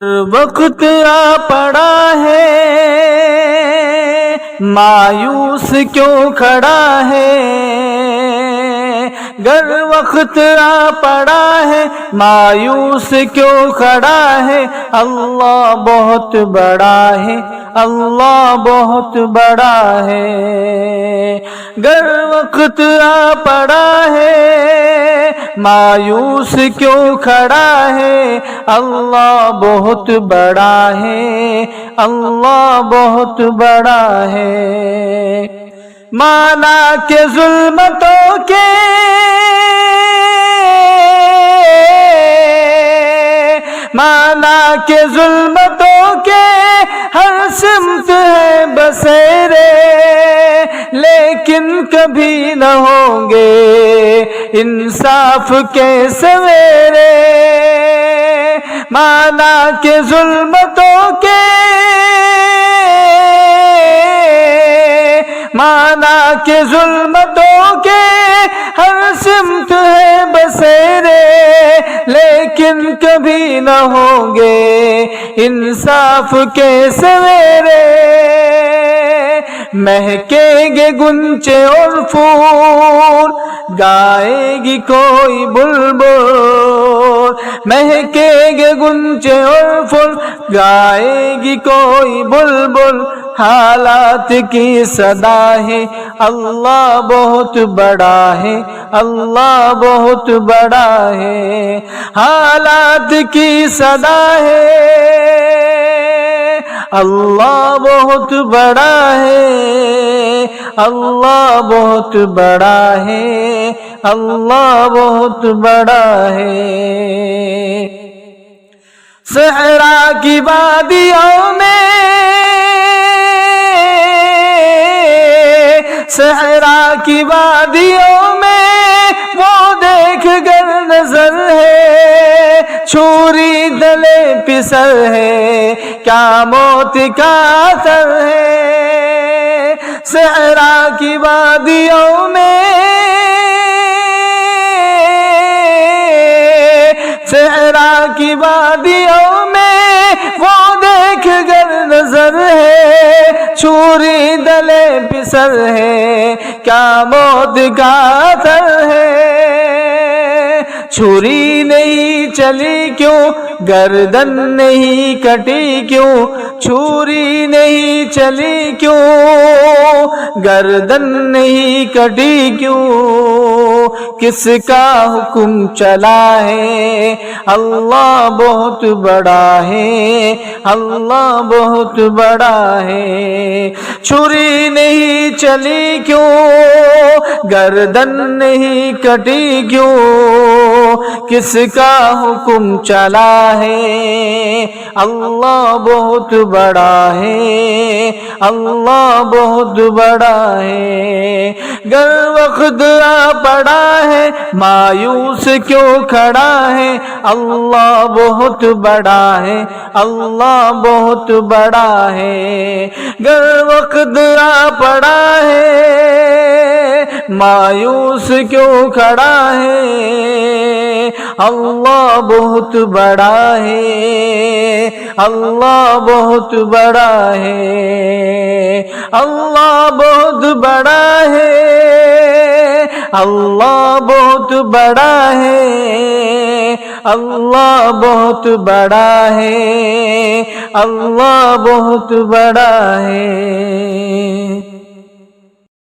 وقت آ پڑا ہے مایوس کیوں کھڑا ہے، گر وقت آ پڑا ہے مایوس کیوں کھڑا ہے، اللہ بہت بڑا ہے، اللہ بہت بڑا ہے۔ گر وقت آ پڑا ہے مایوس کیوں کھڑا ہے، اللہ بہت بڑا ہے، اللہ بہت بڑا ہے۔ مانا کہ ظلمتوں کے ہر سمت ہے بسیرے، لیکن کبھی نہ ہوں گے انصاف کے سویرے۔ مانا کہ ظلمتوں کے ہر سمت ہے بسیرے، لیکن کبھی نہ ہوں گے انصاف کے سویرے۔ مہکیں گے گنچے اور پھول، گائے گی کوئی بلبل، مہکیں گے گنچے اور پھول، گائے گی کوئی بلبل، حالات کی صدا ہے، اللہ بہت بڑا ہے، اللہ بہت بڑا ہے۔ حالات کی صدا ہے، اللہ بہت بڑا ہے، اللہ بہت بڑا ہے، اللہ بہت بڑا ہے۔ صحرا کی وادیوں میں وہ دیکھ گر نظر ہے، چھری دلے پسر ہے، کیا موت کا اثر ہے۔ صحرا کی وادیوں میں وہ دیکھ گر نظر ہے، چھری دلے پسر ہے، کیا موت کا اثر ہے۔ چھری نہیں چلی کیوں، گردن نہیں کٹی کیوں، چھری نہیں چلی کیوں، گردن نہیں کٹی کیوں، کس کا حکم چلا ہے، اللہ بہت بڑا ہے، اللہ بہت بڑا ہے۔ چھری نہیں چلی کیوں، گردن نہیں کٹی کیوں، کس کا حکم چلا ہے، اللہ بہت بڑا ہے، اللہ بہت بڑا ہے۔ گر وقت آ پڑا ہے مایوس کیوں کھڑا ہے، اللہ بہت بڑا ہے، اللہ بہت بڑا ہے۔ گر وقت آ پڑا ہے مایوس کیوں کھڑا ہے، اللہ بہت بڑا ہے، اللہ بہت بڑا ہے، اللہ بہت بڑا ہے، اللہ بہت بڑا ہے، اللہ بہت بڑا ہے، اللہ بہت بڑا ہے۔